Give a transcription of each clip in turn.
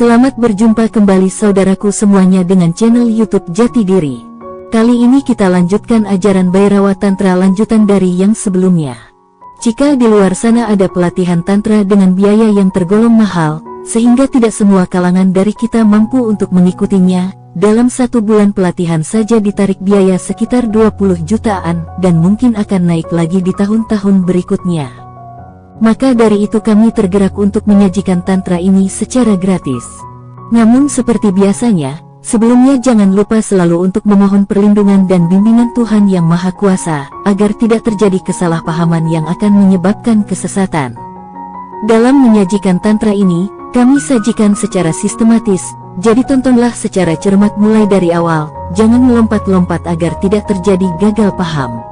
Selamat berjumpa kembali saudaraku semuanya dengan channel YouTube Jati Diri. Kali ini kita lanjutkan ajaran Bhairava Tantra lanjutan dari yang sebelumnya. Jika di luar sana ada pelatihan Tantra dengan biaya yang tergolong mahal, sehingga tidak semua kalangan dari kita mampu untuk mengikutinya, dalam 1 bulan pelatihan saja ditarik biaya sekitar 20 jutaan, dan mungkin akan naik lagi di tahun-tahun berikutnya. Maka dari itu kami tergerak untuk menyajikan Tantra ini secara gratis. Namun seperti biasanya, sebelumnya jangan lupa selalu untuk memohon perlindungan dan bimbingan Tuhan Yang Maha Kuasa, agar tidak terjadi kesalahpahaman yang akan menyebabkan kesesatan. Dalam menyajikan Tantra ini, kami sajikan secara sistematis, jadi tontonlah secara cermat mulai dari awal, jangan melompat-lompat agar tidak terjadi gagal paham.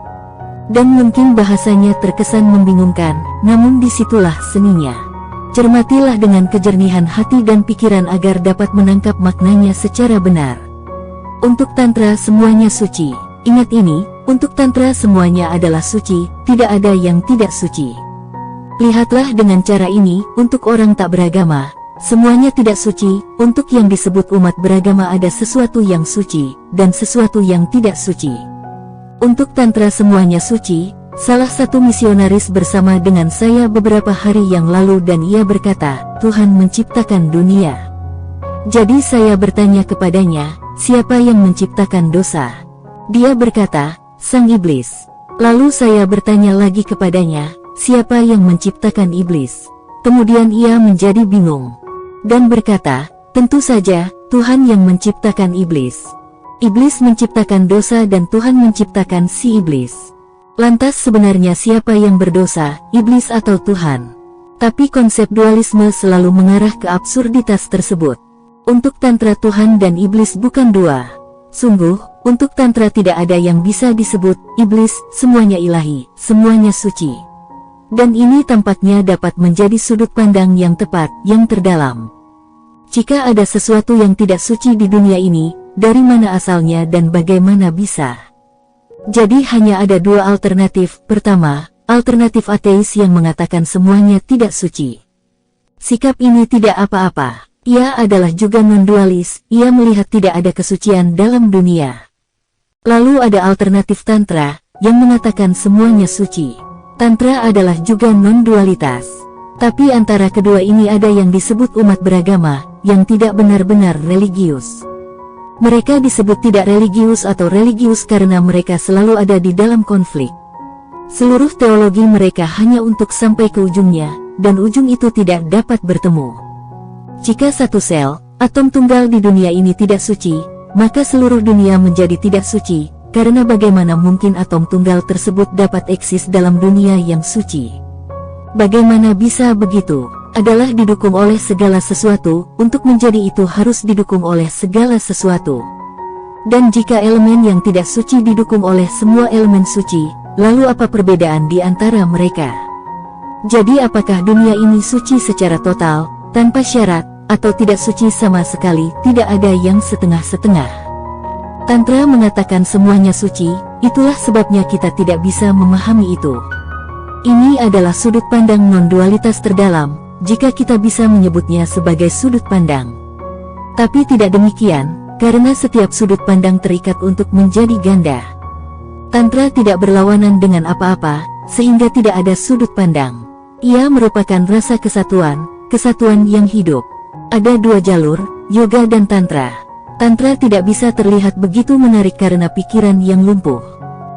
Dan mungkin bahasanya terkesan membingungkan, namun disitulah seninya. Cermatilah dengan kejernihan hati dan pikiran agar dapat menangkap maknanya secara benar. Untuk Tantra semuanya suci. Ingat ini, untuk Tantra semuanya adalah suci, tidak ada yang tidak suci. Lihatlah dengan cara ini, untuk orang tak beragama, semuanya tidak suci. Untuk yang disebut umat beragama ada sesuatu yang suci, dan sesuatu yang tidak suci. Untuk Tantra semuanya suci. Salah satu misionaris bersama dengan saya beberapa hari yang lalu dan ia berkata, Tuhan menciptakan dunia. Jadi saya bertanya kepadanya, siapa yang menciptakan dosa? Dia berkata, Sang Iblis. Lalu saya bertanya lagi kepadanya, siapa yang menciptakan iblis? Kemudian ia menjadi bingung dan berkata, tentu saja, Tuhan yang menciptakan iblis. Iblis menciptakan dosa dan Tuhan menciptakan si iblis. Lantas sebenarnya siapa yang berdosa, iblis atau Tuhan? Tapi konsep dualisme selalu mengarah ke absurditas tersebut. Untuk Tantra Tuhan dan iblis bukan dua. Sungguh, untuk Tantra tidak ada yang bisa disebut iblis, semuanya ilahi, semuanya suci. Dan ini tampaknya dapat menjadi sudut pandang yang tepat, yang terdalam. Jika ada sesuatu yang tidak suci di dunia ini, dari mana asalnya dan bagaimana bisa? Jadi hanya ada 2 alternatif. Pertama, alternatif ateis yang mengatakan semuanya tidak suci. Sikap ini tidak apa-apa. Ia adalah juga non-dualis, ia melihat tidak ada kesucian dalam dunia. Lalu ada alternatif Tantra, yang mengatakan semuanya suci. Tantra adalah juga non-dualitas. Tapi antara kedua ini ada yang disebut umat beragama, yang tidak benar-benar religius. Mereka disebut tidak religius atau religius karena mereka selalu ada di dalam konflik. Seluruh teologi mereka hanya untuk sampai ke ujungnya, dan ujung itu tidak dapat bertemu. Jika satu sel, atom tunggal di dunia ini tidak suci, maka seluruh dunia menjadi tidak suci, karena bagaimana mungkin atom tunggal tersebut dapat eksis dalam dunia yang suci? Bagaimana bisa begitu? Adalah didukung oleh segala sesuatu, untuk menjadi itu harus didukung oleh segala sesuatu. Dan jika elemen yang tidak suci didukung oleh semua elemen suci, lalu apa perbedaan di antara mereka? Jadi apakah dunia ini suci secara total, tanpa syarat, atau tidak suci sama sekali, tidak ada yang setengah-setengah? Tantra mengatakan semuanya suci, itulah sebabnya kita tidak bisa memahami itu. Ini adalah sudut pandang non-dualitas terdalam, jika kita bisa menyebutnya sebagai sudut pandang. Tapi tidak demikian, karena setiap sudut pandang terikat untuk menjadi ganda. Tantra tidak berlawanan dengan apa-apa, sehingga tidak ada sudut pandang. Ia merupakan rasa kesatuan, kesatuan yang hidup. Ada 2 jalur, yoga dan Tantra. Tantra tidak bisa terlihat begitu menarik karena pikiran yang lumpuh.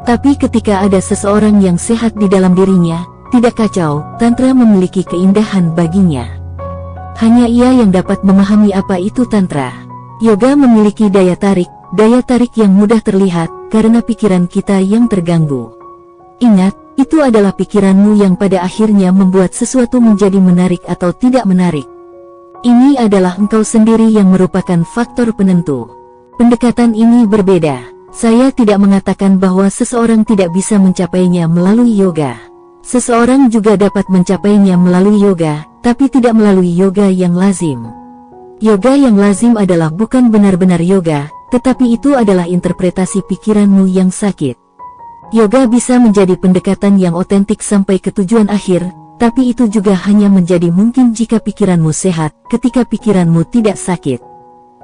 Tapi ketika ada seseorang yang sehat di dalam dirinya, tidak kacau, Tantra memiliki keindahan baginya. Hanya ia yang dapat memahami apa itu Tantra. Yoga memiliki daya tarik yang mudah terlihat, karena pikiran kita yang terganggu. Ingat, itu adalah pikiranmu yang pada akhirnya membuat sesuatu menjadi menarik atau tidak menarik. Ini adalah engkau sendiri yang merupakan faktor penentu. Pendekatan ini berbeda. Saya tidak mengatakan bahwa seseorang tidak bisa mencapainya melalui yoga. Seseorang juga dapat mencapainya melalui yoga, tapi tidak melalui yoga yang lazim. Yoga yang lazim adalah bukan benar-benar yoga, tetapi itu adalah interpretasi pikiranmu yang sakit. Yoga bisa menjadi pendekatan yang otentik sampai ke tujuan akhir, tapi itu juga hanya menjadi mungkin jika pikiranmu sehat, ketika pikiranmu tidak sakit.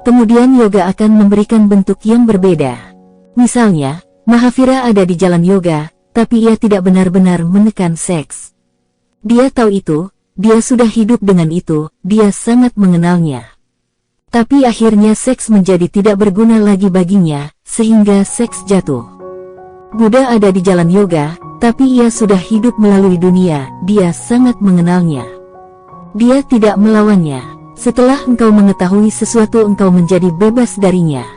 Kemudian yoga akan memberikan bentuk yang berbeda. Misalnya, Mahavira ada di jalan yoga, tapi ia tidak benar-benar menekan seks. Dia tahu itu, dia sudah hidup dengan itu, dia sangat mengenalnya. Tapi akhirnya seks menjadi tidak berguna lagi baginya, sehingga seks jatuh. Buddha ada di jalan yoga, tapi ia sudah hidup melalui dunia, dia sangat mengenalnya. Dia tidak melawannya. Setelah engkau mengetahui sesuatu engkau menjadi bebas darinya.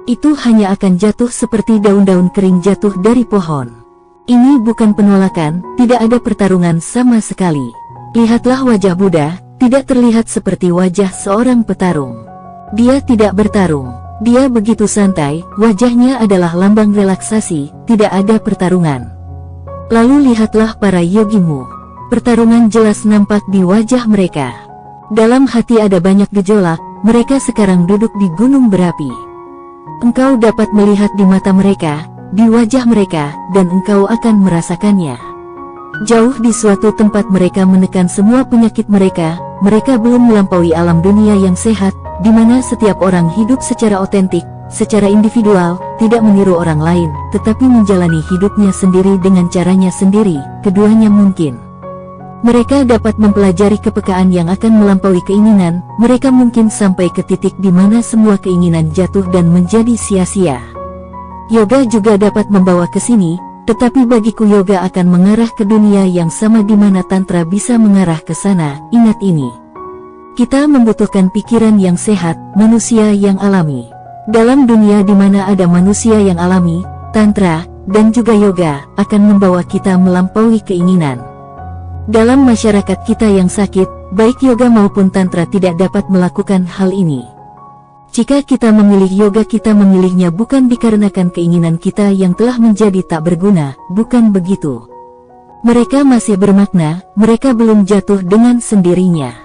Itu hanya akan jatuh seperti daun-daun kering jatuh dari pohon. Ini bukan penolakan, tidak ada pertarungan sama sekali. Lihatlah wajah Buddha, tidak terlihat seperti wajah seorang petarung. Dia tidak bertarung, dia begitu santai, wajahnya adalah lambang relaksasi, tidak ada pertarungan. Lalu lihatlah para yogimu. Pertarungan jelas nampak di wajah mereka. Dalam hati ada banyak gejolak, mereka sekarang duduk di gunung berapi. Engkau dapat melihat di mata mereka, di wajah mereka, dan engkau akan merasakannya. Jauh di suatu tempat mereka menekan semua penyakit mereka belum melampaui alam dunia yang sehat, di mana setiap orang hidup secara otentik, secara individual, tidak meniru orang lain, tetapi menjalani hidupnya sendiri dengan caranya sendiri, keduanya mungkin. Mereka dapat mempelajari kepekaan yang akan melampaui keinginan, mereka mungkin sampai ke titik di mana semua keinginan jatuh dan menjadi sia-sia. Yoga juga dapat membawa ke sini, tetapi bagiku yoga akan mengarah ke dunia yang sama di mana tantra bisa mengarah ke sana. Ingat ini. Kita membutuhkan pikiran yang sehat, manusia yang alami. Dalam dunia di mana ada manusia yang alami, tantra, dan juga yoga, akan membawa kita melampaui keinginan. Dalam masyarakat kita yang sakit, baik yoga maupun tantra tidak dapat melakukan hal ini. Jika kita memilih yoga, kita memilihnya bukan dikarenakan keinginan kita yang telah menjadi tak berguna, bukan begitu. Mereka masih bermakna, mereka belum jatuh dengan sendirinya.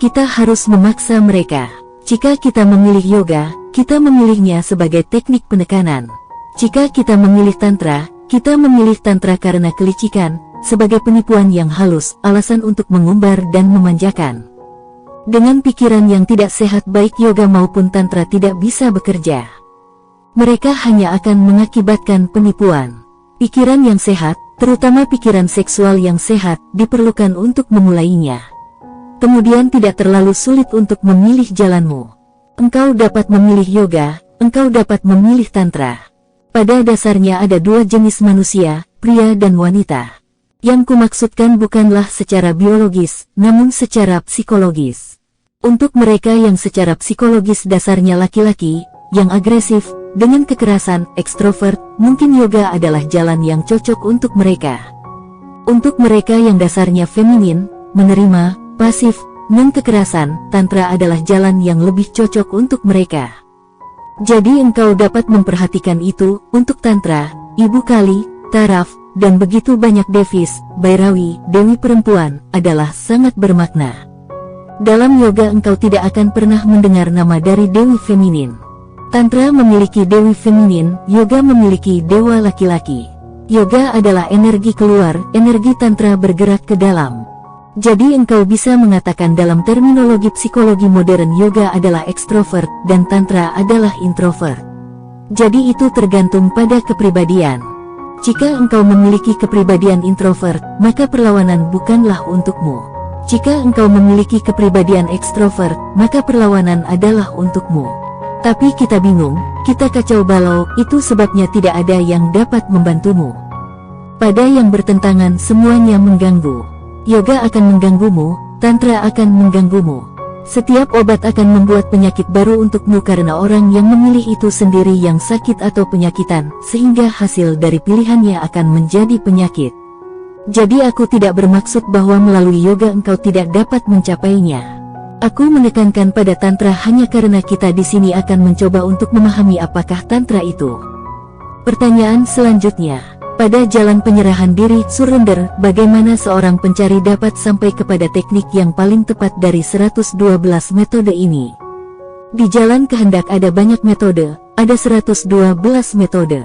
Kita harus memaksa mereka. Jika kita memilih yoga, kita memilihnya sebagai teknik penekanan. Jika kita memilih tantra, kita memilih tantra karena kelicikan, sebagai penipuan yang halus, alasan untuk mengumbar dan memanjakan. Dengan pikiran yang tidak sehat baik yoga maupun tantra tidak bisa bekerja. Mereka hanya akan mengakibatkan penipuan. Pikiran yang sehat, terutama pikiran seksual yang sehat, diperlukan untuk memulainya. Kemudian tidak terlalu sulit untuk memilih jalanmu. Engkau dapat memilih yoga, engkau dapat memilih tantra. Pada dasarnya ada dua jenis manusia, pria dan wanita. Yang kumaksudkan bukanlah secara biologis, namun secara psikologis. Untuk mereka yang secara psikologis dasarnya laki-laki, yang agresif, dengan kekerasan, ekstrovert, mungkin yoga adalah jalan yang cocok untuk mereka. Untuk mereka yang dasarnya feminin, menerima, pasif, non-kekerasan, tantra adalah jalan yang lebih cocok untuk mereka. Jadi engkau dapat memperhatikan itu, untuk tantra, Ibu Kali, Taraf, dan begitu banyak Devis, Bhairawi, Dewi perempuan, adalah sangat bermakna. Dalam yoga engkau tidak akan pernah mendengar nama dari dewi feminin. Tantra memiliki dewi feminin, yoga memiliki dewa laki-laki. Yoga adalah energi keluar, energi tantra bergerak ke dalam. Jadi engkau bisa mengatakan dalam terminologi psikologi modern yoga adalah ekstrovert, dan tantra adalah introvert. Jadi itu tergantung pada kepribadian. Jika engkau memiliki kepribadian introvert, maka perlawanan bukanlah untukmu. Jika engkau memiliki kepribadian ekstrovert, maka perlawanan adalah untukmu. Tapi kita bingung, kita kacau balau, itu sebabnya tidak ada yang dapat membantumu. Pada yang bertentangan semuanya mengganggu. Yoga akan mengganggumu, tantra akan mengganggumu. Setiap obat akan membuat penyakit baru untukmu karena orang yang memilih itu sendiri yang sakit atau penyakitan, sehingga hasil dari pilihannya akan menjadi penyakit. Jadi aku tidak bermaksud bahwa melalui yoga engkau tidak dapat mencapainya. Aku menekankan pada tantra hanya karena kita di sini akan mencoba untuk memahami apakah tantra itu. Pertanyaan selanjutnya, pada jalan penyerahan diri, surrender, bagaimana seorang pencari dapat sampai kepada teknik yang paling tepat dari 112 metode ini? Di jalan kehendak ada banyak metode, ada 112 metode.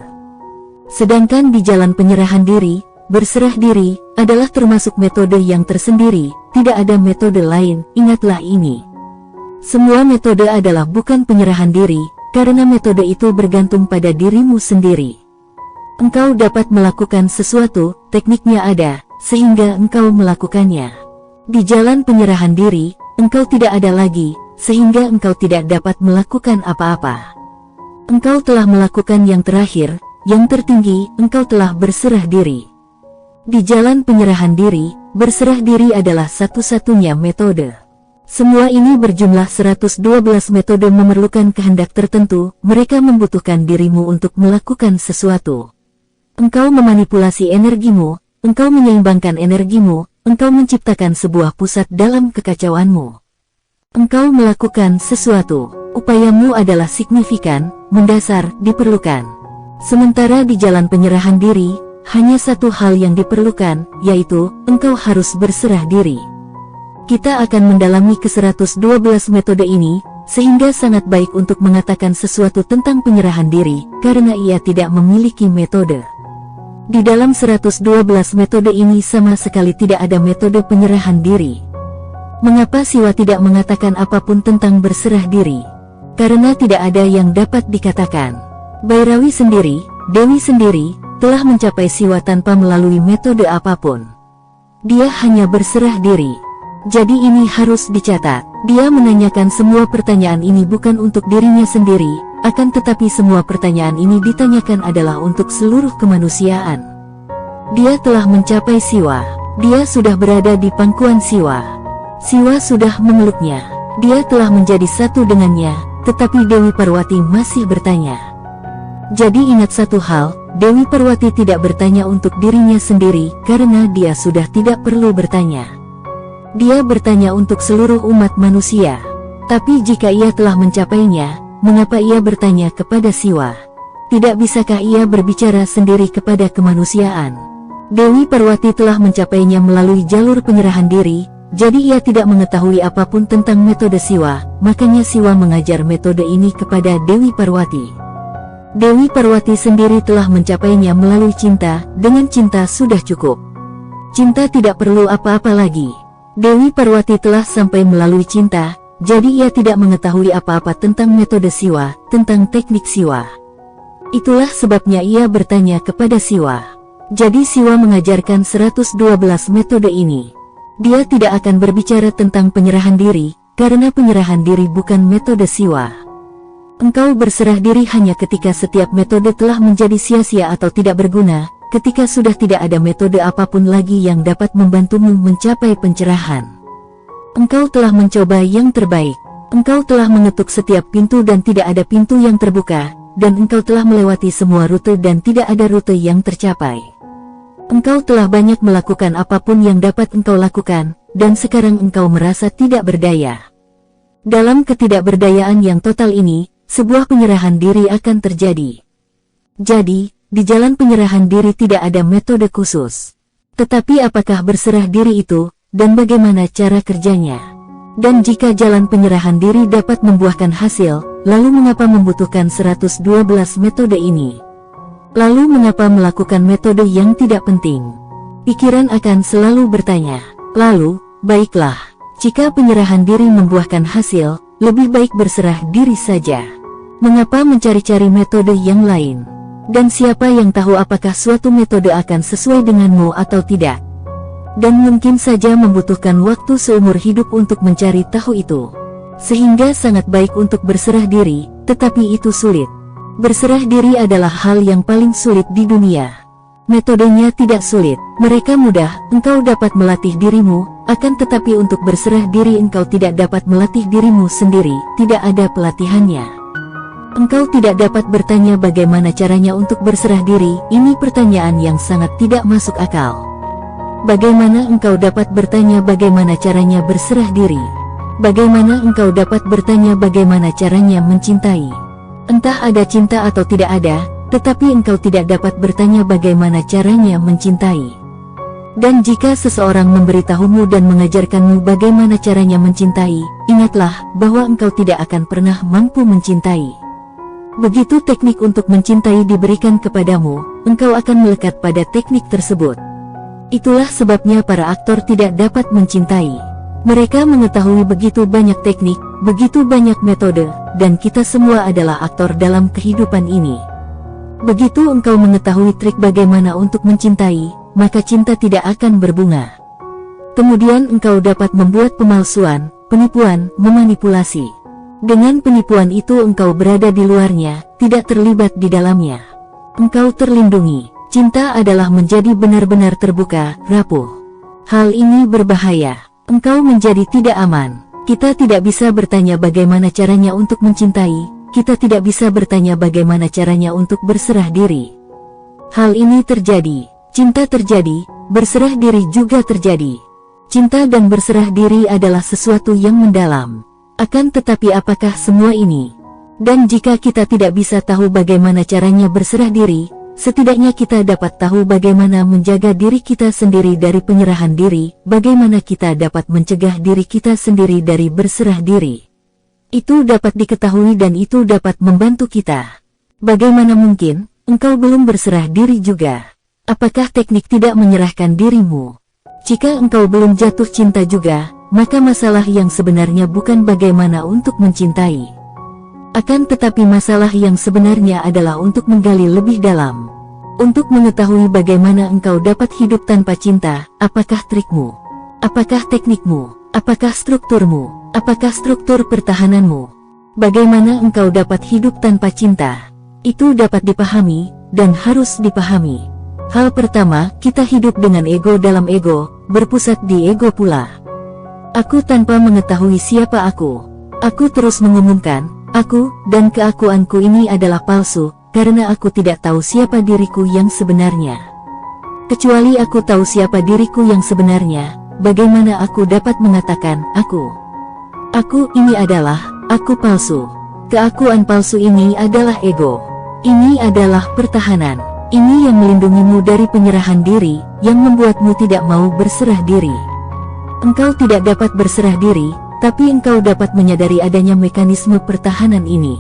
Sedangkan di jalan penyerahan diri, berserah diri, adalah termasuk metode yang tersendiri, tidak ada metode lain, ingatlah ini. Semua metode adalah bukan penyerahan diri, karena metode itu bergantung pada dirimu sendiri. Engkau dapat melakukan sesuatu, tekniknya ada, sehingga engkau melakukannya. Di jalan penyerahan diri, engkau tidak ada lagi, sehingga engkau tidak dapat melakukan apa-apa. Engkau telah melakukan yang terakhir, yang tertinggi, engkau telah berserah diri. Di jalan penyerahan diri, berserah diri adalah satu-satunya metode. Semua ini berjumlah 112 metode memerlukan kehendak tertentu, mereka membutuhkan dirimu untuk melakukan sesuatu. Engkau memanipulasi energimu, engkau menyeimbangkan energimu, engkau menciptakan sebuah pusat dalam kekacauanmu. Engkau melakukan sesuatu, upayamu adalah signifikan, mendasar, diperlukan. Sementara di jalan penyerahan diri, hanya satu hal yang diperlukan, yaitu, engkau harus berserah diri. Kita akan mendalami ke-112 metode ini, sehingga sangat baik untuk mengatakan sesuatu tentang penyerahan diri, karena ia tidak memiliki metode. Di dalam 112 metode ini sama sekali tidak ada metode penyerahan diri. Mengapa Siwa tidak mengatakan apapun tentang berserah diri? Karena tidak ada yang dapat dikatakan. Bairawi sendiri, Dewi sendiri, telah mencapai Siwa tanpa melalui metode apapun. Dia hanya berserah diri. Jadi ini harus dicatat. Dia menanyakan semua pertanyaan ini bukan untuk dirinya sendiri, akan tetapi semua pertanyaan ini ditanyakan adalah untuk seluruh kemanusiaan. Dia telah mencapai Siwa. Dia sudah berada di pangkuan Siwa. Siwa sudah memeluknya. Dia telah menjadi satu dengannya, tetapi Dewi Parwati masih bertanya. Jadi ingat satu hal, Dewi Parwati tidak bertanya untuk dirinya sendiri, karena dia sudah tidak perlu bertanya. Dia bertanya untuk seluruh umat manusia. Tapi jika ia telah mencapainya, mengapa ia bertanya kepada Siwa? Tidak bisakah ia berbicara sendiri kepada kemanusiaan? Dewi Parwati telah mencapainya melalui jalur penyerahan diri, jadi ia tidak mengetahui apapun tentang metode Siwa, makanya Siwa mengajar metode ini kepada Dewi Parwati. Dewi Parwati sendiri telah mencapainya melalui cinta, dengan cinta sudah cukup. Cinta tidak perlu apa-apa lagi. Dewi Parwati telah sampai melalui cinta, jadi ia tidak mengetahui apa-apa tentang metode Siwa, tentang teknik Siwa. Itulah sebabnya ia bertanya kepada Siwa. Jadi Siwa mengajarkan 112 metode ini. Dia tidak akan berbicara tentang penyerahan diri, karena penyerahan diri bukan metode Siwa. Engkau berserah diri hanya ketika setiap metode telah menjadi sia-sia atau tidak berguna, ketika sudah tidak ada metode apapun lagi yang dapat membantumu mencapai pencerahan. Engkau telah mencoba yang terbaik. Engkau telah mengetuk setiap pintu dan tidak ada pintu yang terbuka, dan engkau telah melewati semua rute dan tidak ada rute yang tercapai. Engkau telah banyak melakukan apapun yang dapat engkau lakukan, dan sekarang engkau merasa tidak berdaya. Dalam ketidakberdayaan yang total ini, sebuah penyerahan diri akan terjadi. Jadi, di jalan penyerahan diri tidak ada metode khusus. Tetapi apakah berserah diri itu, dan bagaimana cara kerjanya? Dan jika jalan penyerahan diri dapat membuahkan hasil, lalu mengapa membutuhkan 112 metode ini? Lalu mengapa melakukan metode yang tidak penting? Pikiran akan selalu bertanya. Lalu, baiklah, jika penyerahan diri membuahkan hasil, lebih baik berserah diri saja. Mengapa mencari-cari metode yang lain? Dan siapa yang tahu apakah suatu metode akan sesuai denganmu atau tidak? Dan mungkin saja membutuhkan waktu seumur hidup untuk mencari tahu itu. Sehingga sangat baik untuk berserah diri, tetapi itu sulit. Berserah diri adalah hal yang paling sulit di dunia. Metodenya tidak sulit, mereka mudah, engkau dapat melatih dirimu, akan tetapi untuk berserah diri engkau tidak dapat melatih dirimu sendiri, tidak ada pelatihannya. Engkau tidak dapat bertanya bagaimana caranya untuk berserah diri, ini pertanyaan yang sangat tidak masuk akal. Bagaimana engkau dapat bertanya bagaimana caranya berserah diri? Bagaimana engkau dapat bertanya bagaimana caranya mencintai? Entah ada cinta atau tidak ada, tetapi engkau tidak dapat bertanya bagaimana caranya mencintai. Dan jika seseorang memberitahumu dan mengajarkanmu bagaimana caranya mencintai, ingatlah bahwa engkau tidak akan pernah mampu mencintai. Begitu teknik untuk mencintai diberikan kepadamu, engkau akan melekat pada teknik tersebut. Itulah sebabnya para aktor tidak dapat mencintai. Mereka mengetahui begitu banyak teknik, begitu banyak metode, dan kita semua adalah aktor dalam kehidupan ini. Begitu engkau mengetahui trik bagaimana untuk mencintai, maka cinta tidak akan berbunga. Kemudian engkau dapat membuat pemalsuan, penipuan, memanipulasi. Dengan penipuan itu engkau berada di luarnya, tidak terlibat di dalamnya. Engkau terlindungi. Cinta adalah menjadi benar-benar terbuka, rapuh. Hal ini berbahaya. Engkau menjadi tidak aman. Kita tidak bisa bertanya bagaimana caranya untuk mencintai. Kita tidak bisa bertanya bagaimana caranya untuk berserah diri. Hal ini terjadi. Cinta terjadi, berserah diri juga terjadi. Cinta dan berserah diri adalah sesuatu yang mendalam. Akan tetapi apakah semua ini? Dan jika kita tidak bisa tahu bagaimana caranya berserah diri, setidaknya kita dapat tahu bagaimana menjaga diri kita sendiri dari penyerahan diri, bagaimana kita dapat mencegah diri kita sendiri dari berserah diri. Itu dapat diketahui dan itu dapat membantu kita. Bagaimana mungkin, engkau belum berserah diri juga? Apakah teknik tidak menyerahkan dirimu? Jika engkau belum jatuh cinta juga, maka masalah yang sebenarnya bukan bagaimana untuk mencintai. Akan tetapi masalah yang sebenarnya adalah untuk menggali lebih dalam. Untuk mengetahui bagaimana engkau dapat hidup tanpa cinta, apakah trikmu? Apakah teknikmu? Apakah strukturmu? Apakah struktur pertahananmu? Bagaimana engkau dapat hidup tanpa cinta? Itu dapat dipahami, dan harus dipahami. Hal pertama, kita hidup dengan ego dalam ego, berpusat di ego pula. Aku tanpa mengetahui siapa aku. Aku terus mengumumkan, aku, dan keakuanku ini adalah palsu, karena aku tidak tahu siapa diriku yang sebenarnya. Kecuali aku tahu siapa diriku yang sebenarnya, bagaimana aku dapat mengatakan, aku ini adalah, aku palsu. Keakuan palsu ini adalah ego. Ini adalah pertahanan. Ini yang melindungimu dari penyerahan diri, yang membuatmu tidak mau berserah diri. Engkau tidak dapat berserah diri, tapi engkau dapat menyadari adanya mekanisme pertahanan ini.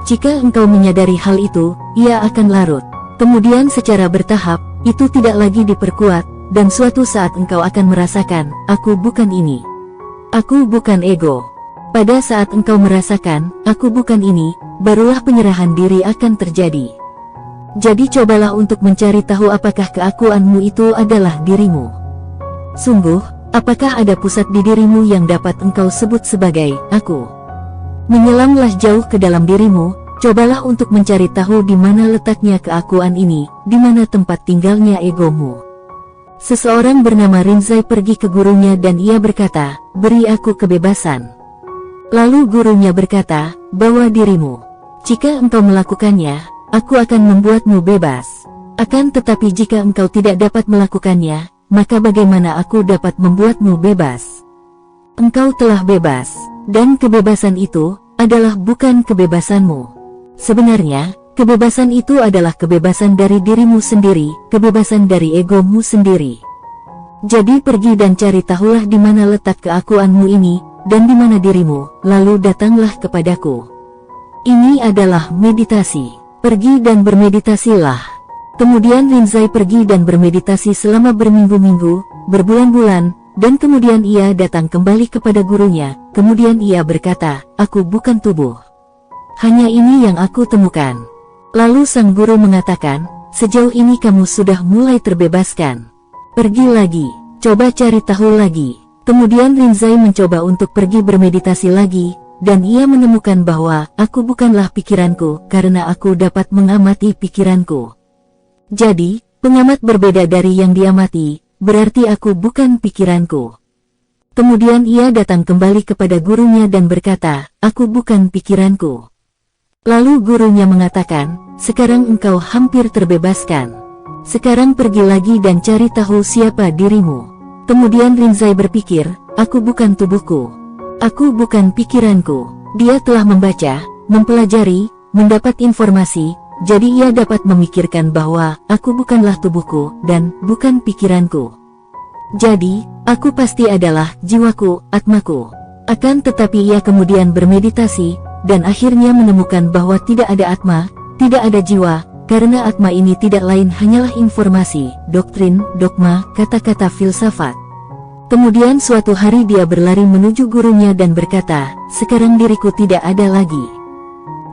Jika engkau menyadari hal itu, ia akan larut. Kemudian secara bertahap, itu tidak lagi diperkuat, dan suatu saat engkau akan merasakan, aku bukan ini. Aku bukan ego. Pada saat engkau merasakan, aku bukan ini, barulah penyerahan diri akan terjadi. Jadi cobalah untuk mencari tahu apakah keakuanmu itu adalah dirimu. Sungguh, apakah ada pusat di dirimu yang dapat engkau sebut sebagai aku? Menyelamlah jauh ke dalam dirimu, cobalah untuk mencari tahu di mana letaknya keakuan ini, di mana tempat tinggalnya egomu. Seseorang bernama Rinzai pergi ke gurunya dan ia berkata, beri aku kebebasan. Lalu gurunya berkata, bawa dirimu. Jika engkau melakukannya, aku akan membuatmu bebas. Akan tetapi jika engkau tidak dapat melakukannya, maka bagaimana aku dapat membuatmu bebas? Engkau telah bebas, dan kebebasan itu adalah bukan kebebasanmu. Sebenarnya, kebebasan itu adalah kebebasan dari dirimu sendiri, kebebasan dari egomu sendiri. Jadi pergi dan cari tahulah di mana letak keakuanmu ini, dan di mana dirimu, lalu datanglah kepadaku. Ini adalah meditasi. Pergi dan bermeditasilah. Kemudian Rinzai pergi dan bermeditasi selama berminggu-minggu, berbulan-bulan, dan kemudian ia datang kembali kepada gurunya. Kemudian ia berkata, aku bukan tubuh. Hanya ini yang aku temukan. Lalu sang guru mengatakan, sejauh ini kamu sudah mulai terbebaskan. Pergi lagi, coba cari tahu lagi. Kemudian Rinzai mencoba untuk pergi bermeditasi lagi, dan ia menemukan bahwa aku bukanlah pikiranku, karena aku dapat mengamati pikiranku. Jadi, pengamat berbeda dari yang diamati, berarti aku bukan pikiranku. Kemudian ia datang kembali kepada gurunya dan berkata, aku bukan pikiranku. Lalu gurunya mengatakan, sekarang engkau hampir terbebaskan. Sekarang pergi lagi dan cari tahu siapa dirimu. Kemudian Rinzai berpikir, aku bukan tubuhku. Aku bukan pikiranku. Dia telah membaca, mempelajari, mendapat informasi, jadi ia dapat memikirkan bahwa aku bukanlah tubuhku dan bukan pikiranku. Jadi, aku pasti adalah jiwaku, atmaku. Akan tetapi ia kemudian bermeditasi, dan akhirnya menemukan bahwa tidak ada atma, tidak ada jiwa, karena atma ini tidak lain hanyalah informasi, doktrin, dogma, kata-kata filsafat. Kemudian suatu hari dia berlari menuju gurunya dan berkata, "Sekarang diriku tidak ada lagi."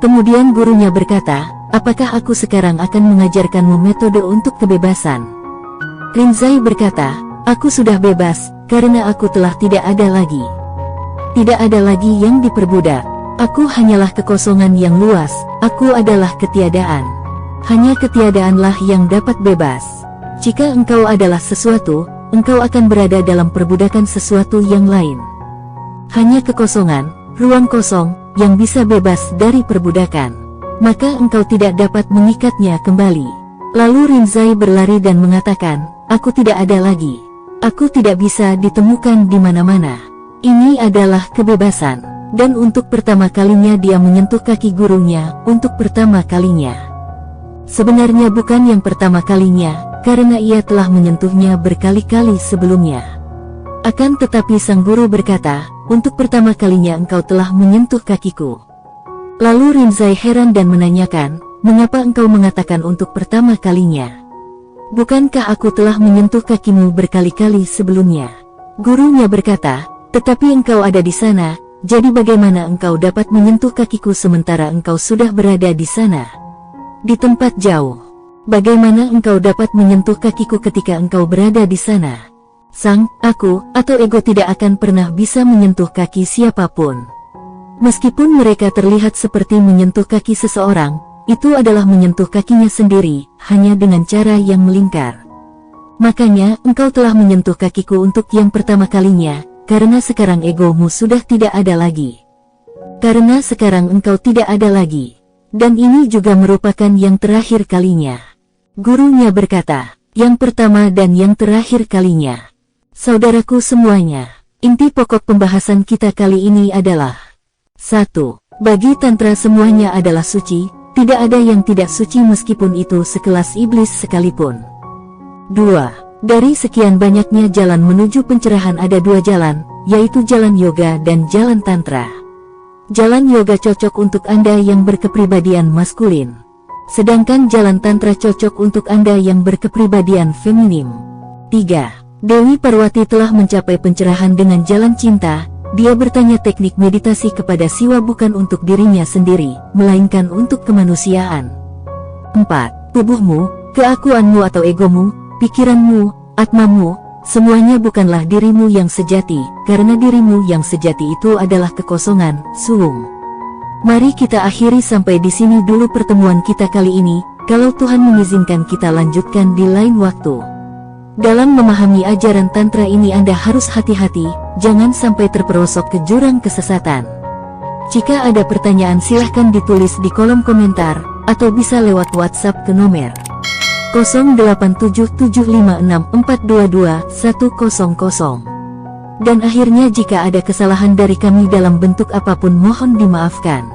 Kemudian gurunya berkata, "Apakah aku sekarang akan mengajarkanmu metode untuk kebebasan?" Rinzai berkata, "Aku sudah bebas, karena aku telah tidak ada lagi. Tidak ada lagi yang diperbudak. Aku hanyalah kekosongan yang luas, aku adalah ketiadaan. Hanya ketiadaanlah yang dapat bebas. Jika engkau adalah sesuatu, engkau akan berada dalam perbudakan sesuatu yang lain. Hanya kekosongan, ruang kosong, yang bisa bebas dari perbudakan. Maka engkau tidak dapat mengikatnya kembali." Lalu Rinzai berlari dan mengatakan, "Aku tidak ada lagi. Aku tidak bisa ditemukan di mana-mana. Ini adalah kebebasan." Dan untuk pertama kalinya dia menyentuh kaki gurunya, untuk pertama kalinya. Sebenarnya bukan yang pertama kalinya, karena ia telah menyentuhnya berkali-kali sebelumnya. Akan tetapi sang guru berkata, "Untuk pertama kalinya engkau telah menyentuh kakiku." Lalu Rinzai heran dan menanyakan, "Mengapa engkau mengatakan untuk pertama kalinya? Bukankah aku telah menyentuh kakimu berkali-kali sebelumnya?" Gurunya berkata, "Tetapi engkau ada di sana, jadi bagaimana engkau dapat menyentuh kakiku sementara engkau sudah berada di sana? Di tempat jauh. Bagaimana engkau dapat menyentuh kakiku ketika engkau berada di sana?" Aku, atau ego tidak akan pernah bisa menyentuh kaki siapapun. Meskipun mereka terlihat seperti menyentuh kaki seseorang, itu adalah menyentuh kakinya sendiri, hanya dengan cara yang melingkar. Makanya, engkau telah menyentuh kakiku untuk yang pertama kalinya, karena sekarang egomu sudah tidak ada lagi. Karena sekarang engkau tidak ada lagi. Dan ini juga merupakan yang terakhir kalinya. Gurunya berkata, "Yang pertama dan yang terakhir kalinya." Saudaraku semuanya, inti pokok pembahasan kita kali ini adalah 1. Bagi Tantra semuanya adalah suci, tidak ada yang tidak suci meskipun itu sekelas iblis sekalipun. 2. Dari sekian banyaknya jalan menuju pencerahan ada 2 jalan, yaitu jalan yoga dan jalan tantra. Jalan yoga cocok untuk Anda yang berkepribadian maskulin. Sedangkan jalan tantra cocok untuk Anda yang berkepribadian feminim. 3. Dewi Parwati telah mencapai pencerahan dengan jalan cinta. Dia bertanya teknik meditasi kepada Siwa bukan untuk dirinya sendiri, melainkan untuk kemanusiaan. 4. Tubuhmu, keakuanmu atau egomu, pikiranmu, atmamu, semuanya bukanlah dirimu yang sejati, karena dirimu yang sejati itu adalah kekosongan, suwung. Mari kita akhiri sampai di sini dulu pertemuan kita kali ini, kalau Tuhan mengizinkan kita lanjutkan di lain waktu. Dalam memahami ajaran Tantra ini Anda harus hati-hati, jangan sampai terperosok ke jurang kesesatan. Jika ada pertanyaan silahkan ditulis di kolom komentar, atau bisa lewat WhatsApp ke nomor 087756422100. Dan akhirnya jika ada kesalahan dari kami dalam bentuk apapun mohon dimaafkan.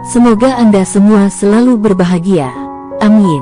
Semoga Anda semua selalu berbahagia. Amin.